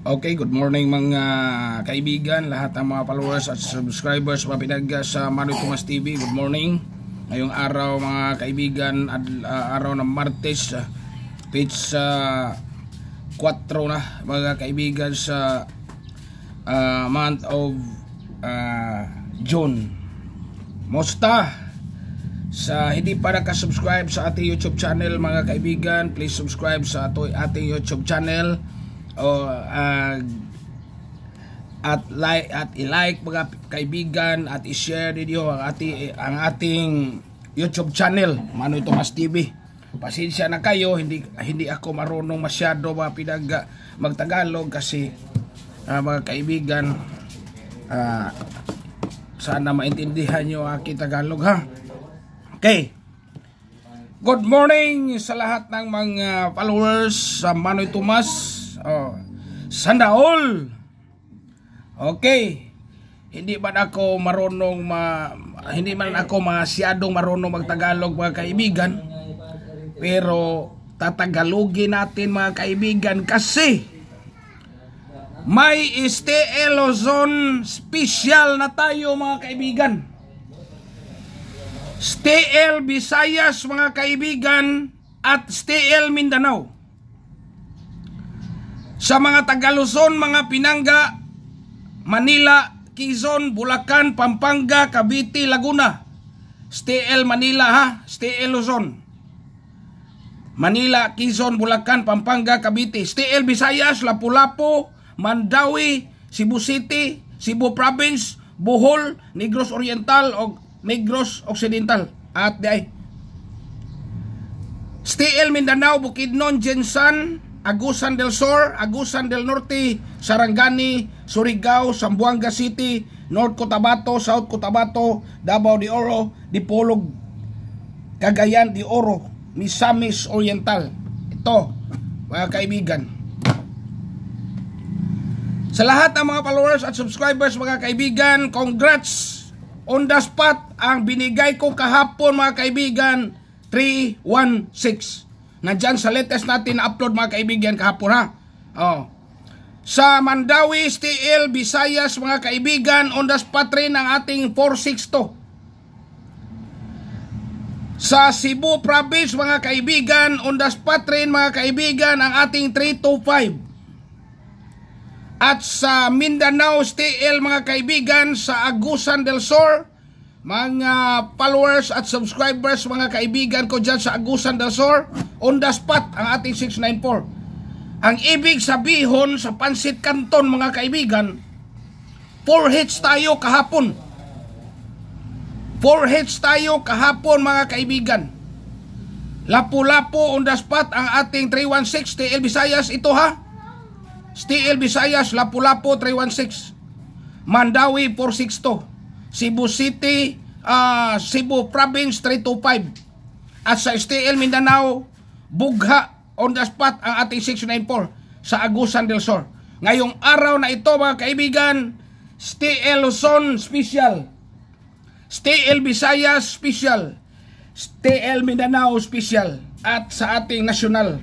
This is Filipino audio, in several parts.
Okay, good morning mga kaibigan, lahat ng mga followers at subscribers mapinag sa Manoy Tomas TV. Good morning. Ngayong araw mga kaibigan, araw ng Martes, page 4 na mga kaibigan sa month of June. Musta? Sa hindi pa nakasubscribe sa ating YouTube channel mga kaibigan, please subscribe sa ating YouTube channel. At i-like mga kaibigan at i-share ninyo ang ating YouTube channel Manoy Tomas TV. Pasensya na kayo, hindi ako marunong masyado magtagalog kasi mga kaibigan, sana maintindihan nyo aking Tagalog ha. Okay. Good morning sa lahat ng mga followers sa Manoy Tomas. Sana all. Okay. Hindi man ako masyadong marunong magtagalog mga kaibigan. Pero tatagalogin natin mga kaibigan kasi may STL Luzon special na tayo mga kaibigan. STL Visayas mga kaibigan at STL Mindanao. Sa mga taga Luzon, mga Pinangga, Manila, Quezon, Bulacan, Pampanga, Cavite, Laguna. STL Manila ha, STL Luzon. Manila, Quezon, Bulacan, Pampanga, Cavite. STL Visayas, Lapu-Lapu, Mandawi, Cebu City, Cebu Province, Bohol, Negros Oriental o Negros Occidental. At diay. STL Mindanao, Bukidnon, Jensan, Agusan del Sur, Agusan del Norte, Sarangani, Surigao, Zamboanga City, North Cotabato, South Cotabato, Davao de Oro, Dipolog, Cagayan de Oro, Misamis Oriental. Ito, mga kaibigan. Sa lahat ng mga followers at subscribers, mga kaibigan, congrats on the spot ang binigay ko kahapon, mga kaibigan, 316. Nandyan sa latest natin na upload mga kaibigan kahapon ha. Sa Mandawi, STL, Visayas mga kaibigan, on the spot rin ang ating 462. Sa Cebu Province mga kaibigan, on the spot rin mga kaibigan ang ating 325. At sa Mindanao, STL mga kaibigan, sa Agusan del Sur, mga followers at subscribers mga kaibigan ko dyan sa Agusan del Sur, on the spot ang ating 694. Ang ibig sabihin sa Pansit Canton mga kaibigan, 4 hits tayo kahapon. 4 hits tayo kahapon mga kaibigan. Lapu-Lapu on the spot ang ating 316. STL Visayas ito ha. STL Visayas, Lapu-Lapu 316. Mandawi 462. Cebu City, Cebu Province 325. At sa STL Mindanao, Bugha on the spot ang ating 694 sa Agusan del Sur. Ngayong araw na ito mga kaibigan, STL Luzon Special, STL Visayas Special, STL Mindanao Special, at sa ating nasyonal.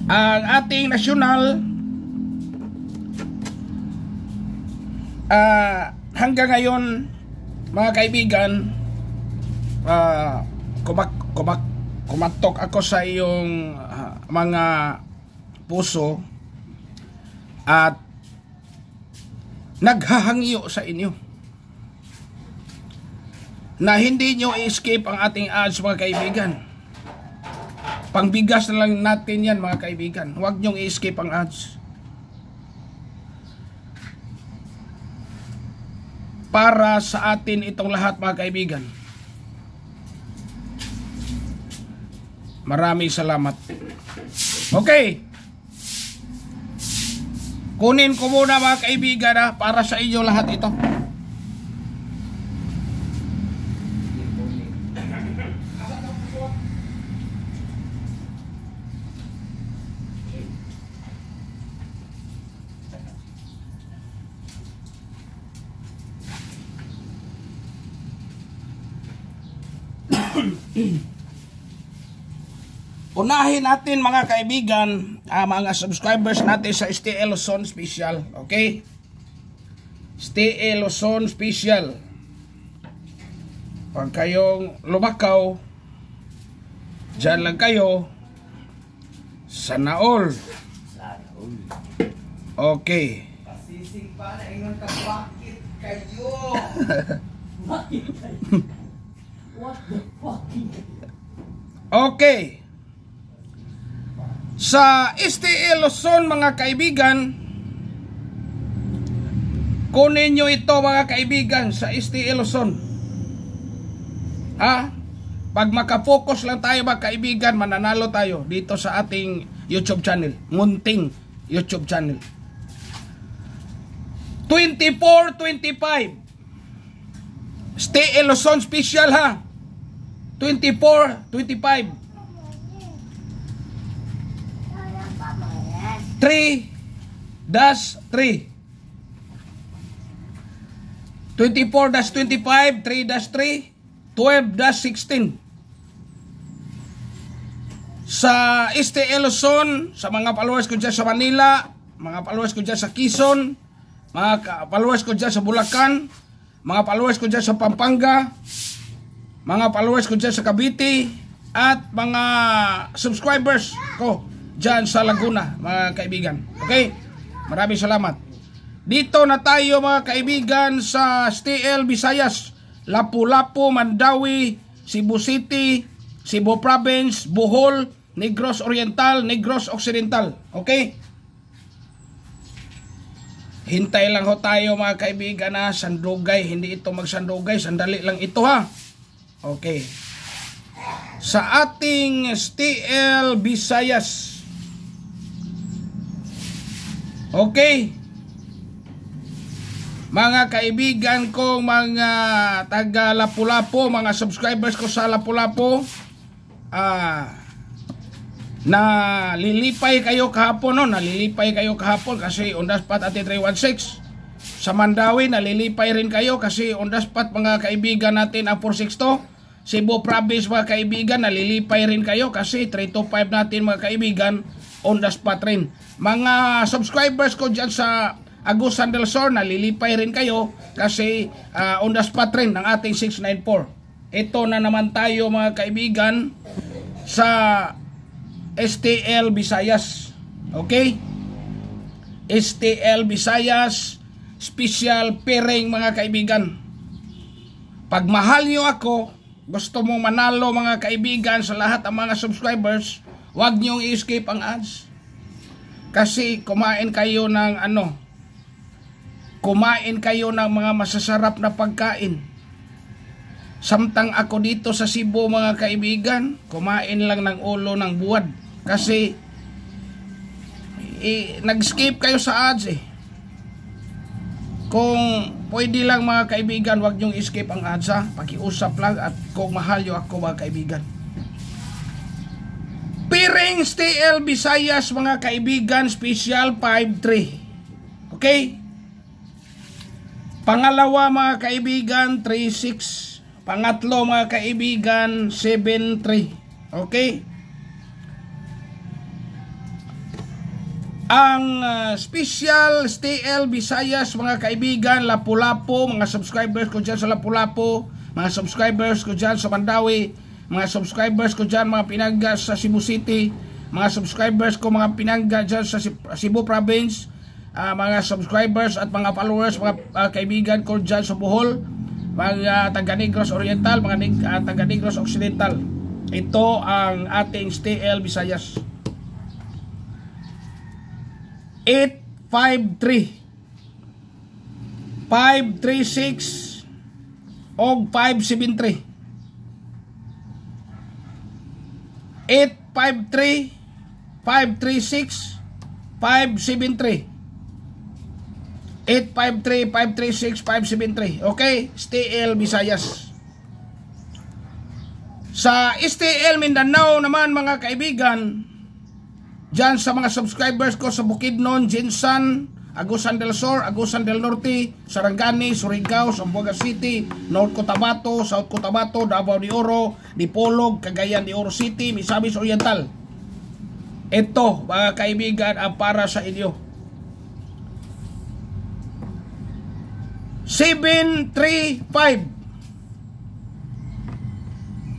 Ang ating nasyonal hanggang ngayon mga kaibigan, kumatok ako sa iyong mga puso at naghahangyo sa inyo na hindi nyo i-escape ang ating ads mga kaibigan. Pangbigas na lang natin yan mga kaibigan. Huwag nyo i-escape ang ads. Para sa atin itong lahat mga kaibigan. Maraming salamat. Okay. Kunin ko muna mga kaibigan para sa inyo lahat ito. Unahin natin mga kaibigan mga subscribers natin sa STL Luzon Special. Okay? STL Luzon Special. Pag kayong lumakaw, dyan lang kayo. Sana all. Okay. Pasising pa na ingon ka, bakit kayo? Bakit kayo? What the fucking? Okay. Sa STL Luzon mga kaibigan, kunin nyo ito mga kaibigan sa STL Luzon. Pag makafocus lang tayo mga kaibigan, mananalo tayo dito sa ating YouTube channel, munting YouTube channel. 24-25 STL Luzon Special 24-25 3-3 24-25 3-3 12-16 sa STL Luzon, sa mga followers ko dyan sa Manila, mga followers ko dyan sa Quezon, mga followers ko dyan sa Bulacan, mga followers ko dyan sa Pampanga, mga followers ko dyan sa Cavite, at mga subscribers ko dyan sa Laguna, mga kaibigan. Okay? Maraming salamat. Dito na tayo mga kaibigan sa STL Visayas, Lapu-Lapu, Mandawi, Cebu City, Cebu Province, Bohol, Negros Oriental, Negros Occidental. Okay? Hintay lang ho tayo mga kaibigan na sandugay. Hindi ito magsandugay, sandali lang ito Okay. Sa ating STL Visayas. Okay. Mga kaibigan ko, mga taga Lapu-Lapu, mga subscribers ko sa Lapu-Lapu, na lilipay kayo kahapon, nalilipay kayo kahapon kasi on the spot ati 316. Sa Mandawi, nalilipay rin kayo kasi on the spot mga kaibigan natin ang 462. Cebu Province mga kaibigan, nalilipay rin kayo kasi 325 natin mga kaibigan, on the spot rin. Mga subscribers ko dyan sa Agusan del Sur, nalilipay rin kayo kasi on the spot rin ng ating 694. Ito na naman tayo mga kaibigan sa STL Visayas. Okay? STL Visayas Special Pairing mga kaibigan. Pag mahal nyo ako, gusto mong manalo mga kaibigan sa lahat ng mga subscribers, huwag nyo i-escape ang ads. Kasi kumain kayo ng kumain kayo ng mga masasarap na pagkain. Samtang ako dito sa Cebu mga kaibigan, kumain lang ng ulo ng buwad. Kasi nag-skip kayo sa ads Kung pwede lang mga kaibigan, wag nyong skip ang ads Pakiusap lang at kung mahal nyo ako mga kaibigan. Piring STL Visayas mga kaibigan, special 5-3. Okay? Pangalawa mga kaibigan, 3-6. Pangatlo mga kaibigan, 7-3. Okay? Ang special STL Visayas mga kaibigan, Lapu-Lapu, mga subscribers ko dyan sa Lapu-Lapu, mga subscribers ko dyan sa Mandawi, mga subscribers ko dyan mga pinangga sa Cebu City, mga subscribers ko mga pinangga dyan sa Cebu Province, mga subscribers at mga followers, mga kaibigan ko dyan sa Bohol, mga taga Negros Oriental, mga taga Negros Occidental. Ito ang ating STL Visayas. 8-5-3 5-3-6 og 5-7-3 8-5-3 5-3-6 5-7-3 8-5-3 5-3-6 5-7-3. Okay, STL Visayas. Sa STL Mindanao naman mga kaibigan, dyan sa mga subscribers ko sa Bukidnon, Jinsan, Agusan del Sur, Agusan del Norte, Sarangani, Surigao, Zamboanga City, North Cotabato, South Cotabato, Davao de Oro, Dipolog, Cagayan de Oro City, Misamis Oriental. Ito, mga kaibigan, ang para sa inyo. 735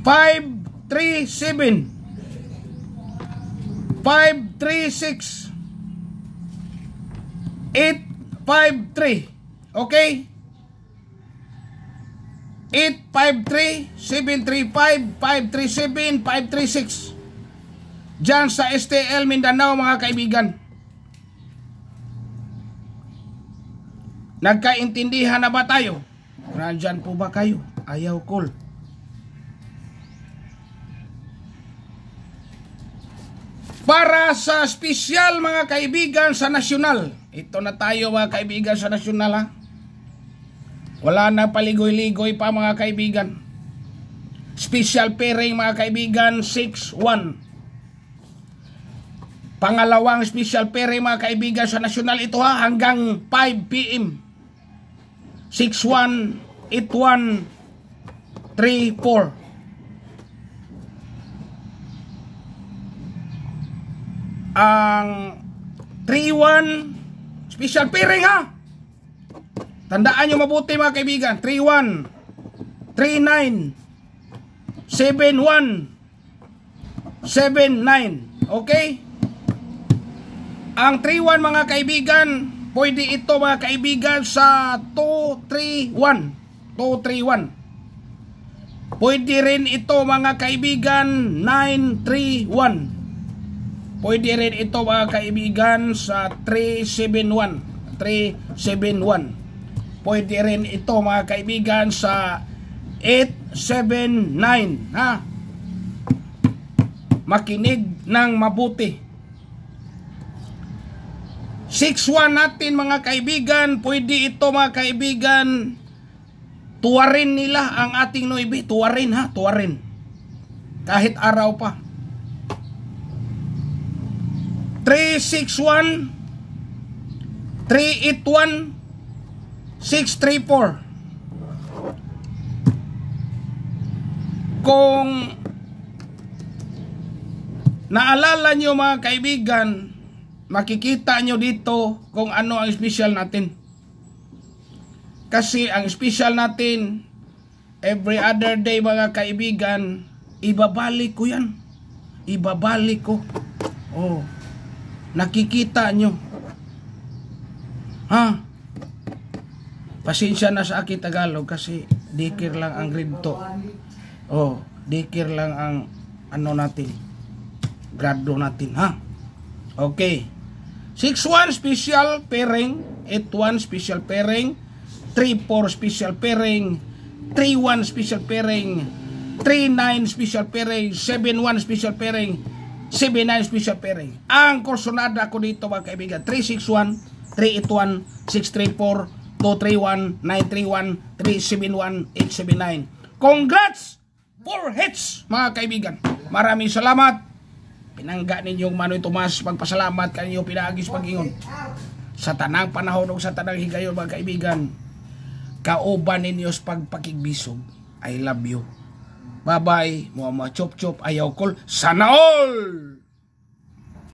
537 536 853. Okay? 853 735 537 536. Diyan sa STL Mindanao, mga kaibigan. Nagkaintindihan na ba tayo? Nandyan po ba kayo? Ayaw call. Para sa special, mga kaibigan, sa nasyonal. Ito na tayo, mga kaibigan, sa nasyonal, ha? Wala na paligoy-ligoy pa, mga kaibigan. Special pairing, mga kaibigan, 6-1. Pangalawang special pairing, mga kaibigan, sa nasyonal. Ito, ha, hanggang 5 PM. 6-1, 8-1, 3-4. Ang 3-1 special pairing, ha. Tandaan nyo mabuti, mga kaibigan. 3-1, 3-9, 7-1, 7-9. Okay? Ang 3-1, mga kaibigan, pwede ito, mga kaibigan, sa 2-3-1. 2-3-1. Pwede rin ito, mga kaibigan, 9-3-1. Pwede rin ito, mga kaibigan, sa 3-7-1. 3-7-1. Pwede rin ito, mga kaibigan, sa 8-7-9. Ha? Makinig ng mabuti. 6-1 natin, mga kaibigan. Pwede ito, mga kaibigan, tuwarin nila ang ating Noibi. Tuwarin, ha? Tuwarin. Kahit araw pa. 3-6-1, 3-8-1, 6-3-4. Kung naalala nyo, mga kaibigan, makikita nyo dito kung ano ang special natin. Kasi ang special natin, every other day, mga kaibigan, ibabalik ko yan. Ibabalik ko. Oh. Nakikita nyo. Ha? Pasensya na sa akin Tagalog kasi dikir lang ang grade 2. Oh, dikir lang ang ano natin. Grado natin, ha? Okay. 6-1 special pairing, 8-1 special pairing, 3-4 special pairing, 3-1 special pairing, 3-9 special pairing, 7-1 special pairing, 7-9 special pairing. Ang korsonada ko dito, mga kaibigan, 3-6-1, 3-8-1, 6-3-4, 2-3-1, 9-3-1, 3-7-1, 8-7-9. Congrats! 4 hits, mga kaibigan. Maraming salamat. Pinangga ninyong Manoy Tomas. Pagpasalamat kanyo, pinaagis pag-ingon. Sa tanang panahon o sa tanang higayon, mga kaibigan, kauban ninyo sa pagpakigbisog. I love you. Bye-bye. Mga chop-chop. Ayaw call. Sana all!